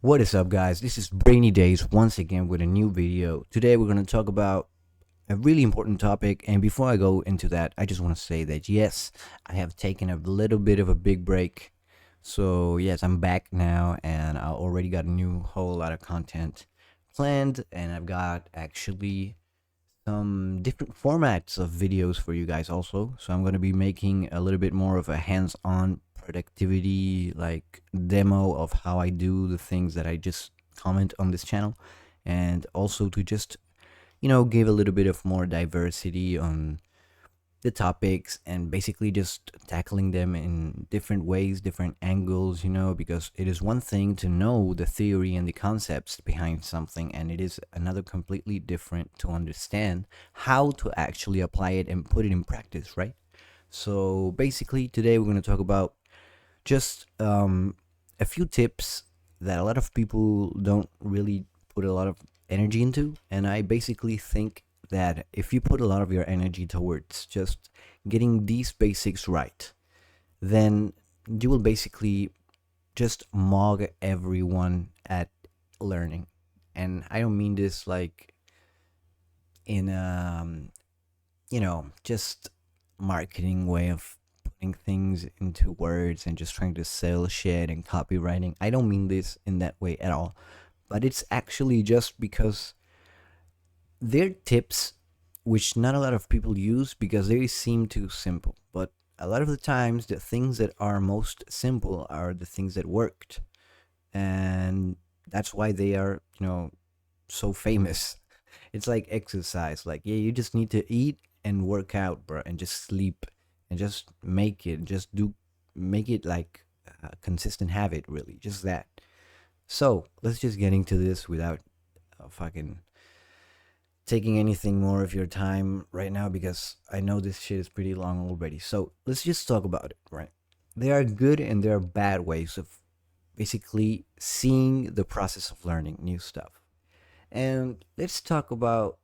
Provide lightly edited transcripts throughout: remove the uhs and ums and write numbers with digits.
What is up, guys? This is Brainy Days once again with a new video. Today, we're going to talk about a really important topic. And before I go into that, I just want to say that yes, I have taken a little bit of a big break. So, yes, I'm back now, and I already got a new whole lot of content planned. And I've got actually some different formats of videos for you guys also. So I'm going to be making a little bit more of a hands-on productivity like demo of how I do the things that I just comment on this channel, and also to just give a little bit of more diversity on the topics and basically just tackling them in different ways, different angles, because it is one thing to know the theory and the concepts behind something, and it is another completely different to understand how to actually apply it and put it in practice, right? So basically, today we're going to talk about just a few tips that a lot of people don't really put a lot of energy into. And I basically think that if you put a lot of your energy towards just getting these basics right, then you will basically just mog everyone at learning. And I don't mean this like in just marketing way of putting things into words and just trying to sell shit and copywriting. I don't mean this in that way at all. But it's actually just because they're tips which not a lot of people use because they seem too simple. But a lot of the times, the things that are most simple are the things that worked. And that's why they are, so famous. It's like exercise. Like, yeah, you just need to eat and work out, bro, and just sleep and just make it like a consistent habit, really. Just that. So let's just get into this without fucking taking anything more of your time right now because I know this shit is pretty long already. So let's just talk about it, right? There are good and there are bad ways of basically seeing the process of learning new stuff. And let's talk about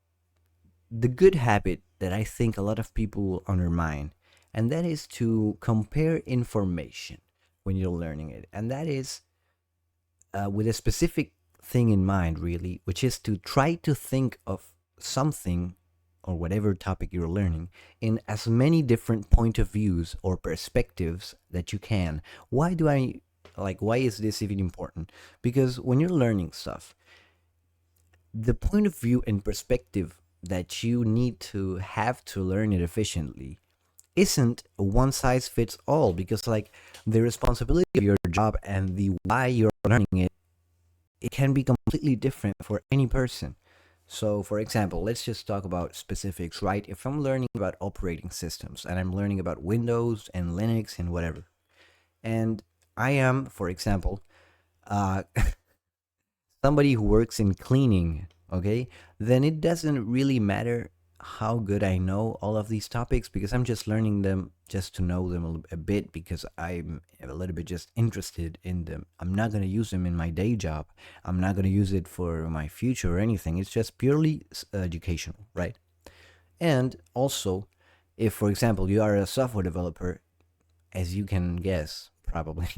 the good habit that I think a lot of people undermine, and that is to compare information when you're learning it. And that is with a specific thing in mind, really, which is to try to think of something or whatever topic you're learning in as many different point of views or perspectives that you can. Why is this even important? Because when you're learning stuff, the point of view and perspective that you need to have to learn it efficiently isn't a one size fits all, because like the responsibility of your job and the why you're learning it can be completely different for any person. So for example, let's just talk about specifics, right? If I'm learning about operating systems and I'm learning about Windows and Linux and whatever, and I am, for example, uh somebody who works in cleaning, okay, then it doesn't really matter how good I know all of these topics, because I'm just learning them just to know them a bit because I'm a little bit just interested in them. I'm not going to use them in my day job. I'm not going to use it for my future or anything. It's just purely educational, right? And also, if for example you are a software developer, as you can guess, probably,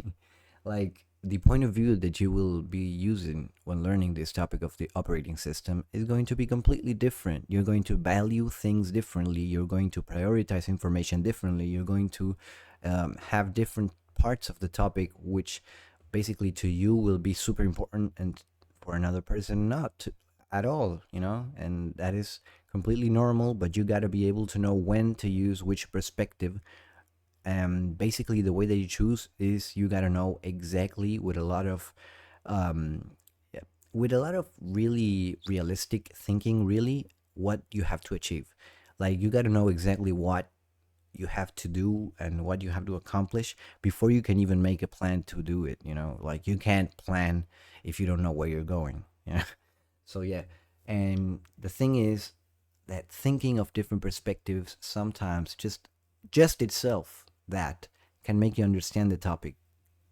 like the point of view that you will be using when learning this topic of the operating system is going to be completely different. You're going to value things differently. You're going to prioritize information differently. You're going to have different parts of the topic, which basically to you will be super important and for another person not at all, and that is completely normal, but you got to be able to know when to use which perspective. And basically the way that you choose is you got to know exactly with a lot of yeah, with a lot of really realistic thinking, really, what you have to achieve. Like you got to know exactly what you have to do and what you have to accomplish before you can even make a plan to do it, like you can't plan if you don't know where you're going. So yeah, and the thing is that thinking of different perspectives sometimes just itself that can make you understand the topic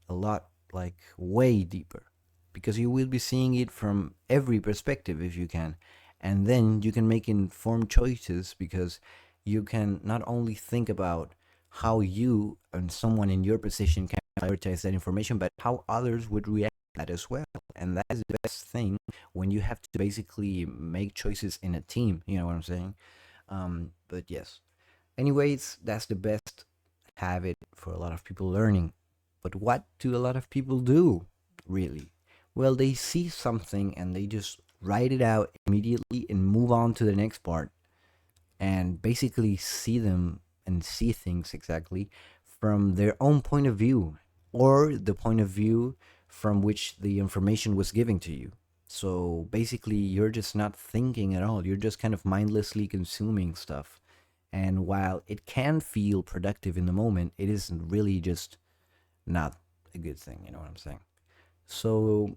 a lot, like way deeper, because you will be seeing it from every perspective if you can, and then you can make informed choices because you can not only think about how you and someone in your position can prioritize that information, but how others would react that as well. And that is the best thing when you have to basically make choices in a team. You know what I'm saying? But yes. Anyways, that's the best habit for a lot of people learning. But what do a lot of people do, really? Well, they see something and they just write it out immediately and move on to the next part and basically see them and see things exactly from their own point of view or the point of view from which the information was given to you. So basically, you're just not thinking at all. You're just kind of mindlessly consuming stuff. And while it can feel productive in the moment, it isn't really just not a good thing. You know what I'm saying? So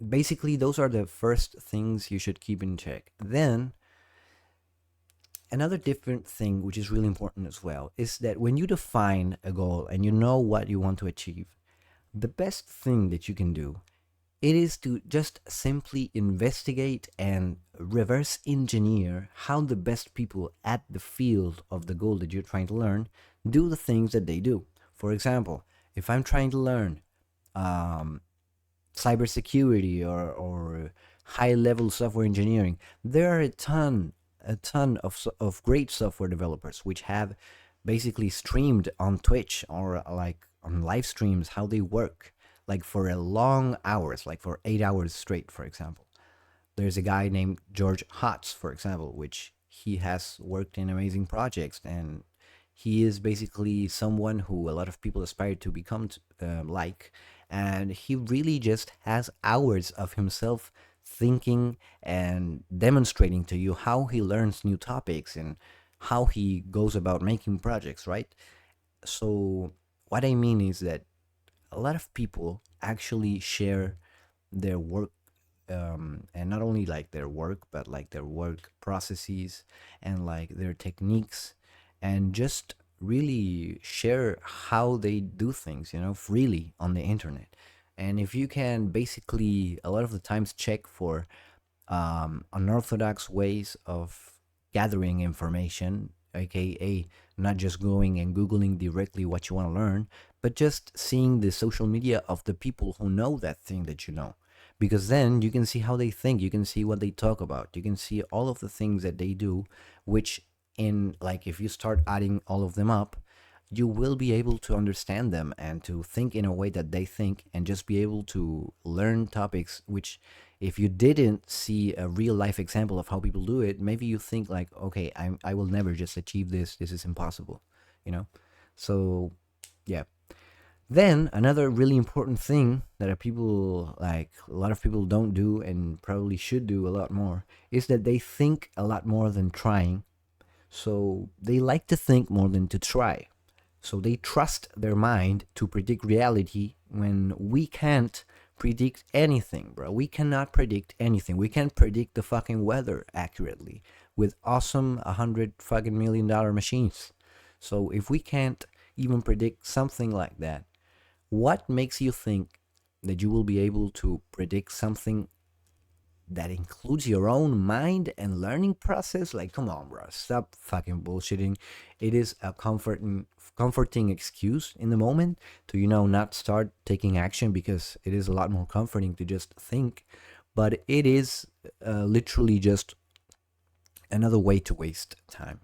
basically, those are the first things you should keep in check. Then another different thing which is really important as well is that when you define a goal and you know what you want to achieve, the best thing that you can do, it is to just simply investigate and reverse engineer how the best people at the field of the goal that you're trying to learn do the things that they do. For example, if I'm trying to learn um, cybersecurity or high level software engineering, there are a ton of of great software developers which have basically streamed on Twitch or like on live streams how they work like for a long hours, like for 8 hours straight, for example. There's a guy named George Hotz, for example, which he has worked in amazing projects, and he is basically someone who a lot of people aspire to become like, and he really just has hours of himself thinking and demonstrating to you how he learns new topics and how he goes about making projects, right? So what I mean is that a lot of people actually share their work, and not only like their work but like their work processes and like their techniques, and just really share how they do things, freely on the internet. And if you can basically a lot of the times check for unorthodox ways of gathering information, aka not just going and Googling directly what you want to learn, but just seeing the social media of the people who know that thing that you know. Because then you can see how they think, you can see what they talk about, you can see all of the things that they do, which, in like, if you start adding all of them up, you will be able to understand them and to think in a way that they think, and just be able to learn topics which, if you didn't see a real life example of how people do it, maybe you think like, okay, I will never just achieve this, this is impossible, you know so yeah. Then another really important thing that a lot of people don't do and probably should do a lot more is that they think a lot more than trying. So they like to think more than to try. So they trust their mind to predict reality when we can't predict anything, bro. We cannot predict anything. We can't predict the fucking weather accurately with awesome 100 fucking million dollar machines. So if we can't even predict something like that, what makes you think that you will be able to predict something that includes your own mind and learning process? Like, come on, bro, stop fucking bullshitting. It is a comforting excuse in the moment to not start taking action, because it is a lot more comforting to just think, but it is literally just another way to waste time.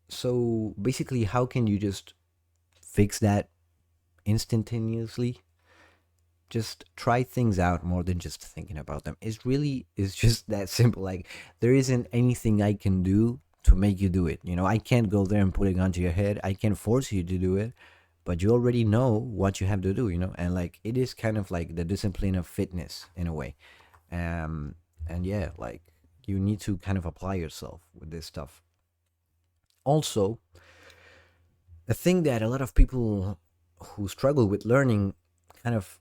So basically, how can you just fix that instantaneously? Just try things out more than just thinking about them. It's just that simple. Like, there isn't anything I can do to make you do it. I can't go there and put a gun to your head. I can't force you to do it, but you already know what you have to do. And like, it is kind of like the discipline of fitness in a way. And yeah, like, you need to kind of apply yourself with this stuff. Also, the thing that a lot of people who struggle with learning kind of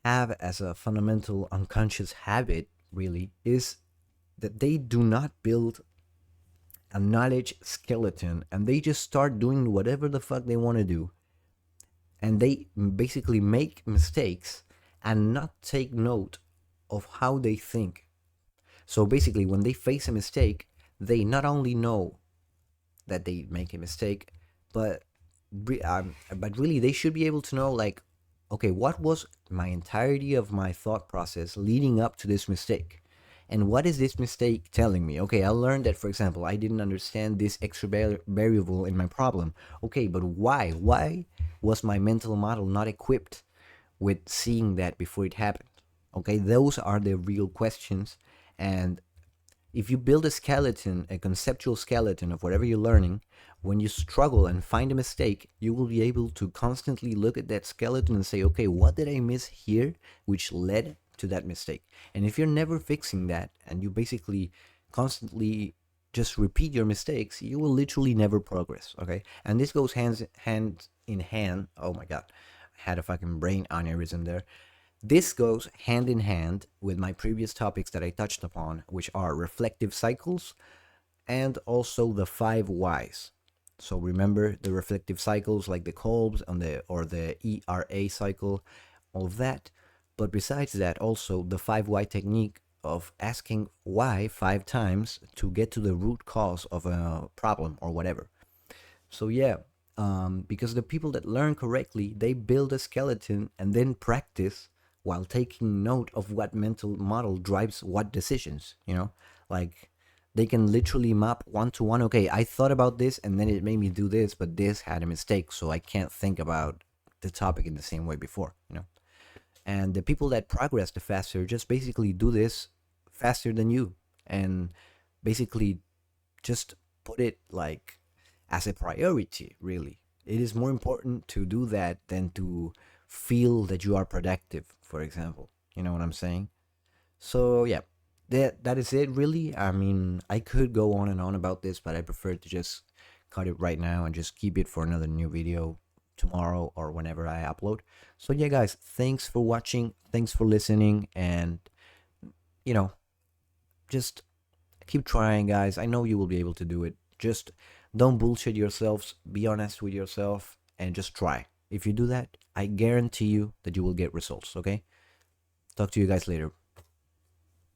have as a fundamental unconscious habit, really, is that they do not build a knowledge skeleton, and they just start doing whatever the fuck they want to do, and they basically make mistakes and not take note of how they think. So basically, when they face a mistake, they not only know that they make a mistake, but but really they should be able to know, like, okay, what was my entirety of my thought process leading up to this mistake? And what is this mistake telling me? Okay, I learned that, for example, I didn't understand this extra variable in my problem. Okay, but why? Why was my mental model not equipped with seeing that before it happened? Okay, those are the real questions. And if you build a skeleton, a conceptual skeleton of whatever you're learning, when you struggle and find a mistake, you will be able to constantly look at that skeleton and say, okay, what did I miss here which led to that mistake? And if you're never fixing that and you basically constantly just repeat your mistakes, you will literally never progress. Okay. And this goes hand in hand. Oh my God. I had a fucking brain aneurysm there. This goes hand in hand with my previous topics that I touched upon, which are reflective cycles and also the 5 whys. So remember the reflective cycles like the Kolb's and the ERA cycle, all of that. But besides that, also the 5 why technique of asking why 5 times to get to the root cause of a problem or whatever. So yeah, because the people that learn correctly, they build a skeleton and then practice while taking note of what mental model drives what decisions. Like they can literally map one to one. Okay, I thought about this and then it made me do this, but this had a mistake, so I can't think about the topic in the same way before. And the people that progress the faster just basically do this faster than you, and basically just put it like as a priority. Really, it is more important to do that than to feel that you are productive, for example. You know what I'm saying? So yeah, that is it really. I mean, I could go on and on about this, but I prefer to just cut it right now and just keep it for another new video tomorrow or whenever I upload. So yeah, guys, thanks for watching, thanks for listening, and you know, just keep trying, guys. I know you will be able to do it. Just don't bullshit yourselves. Be honest with yourself and just try. If you do that, I guarantee you that you will get results, okay? Talk to you guys later.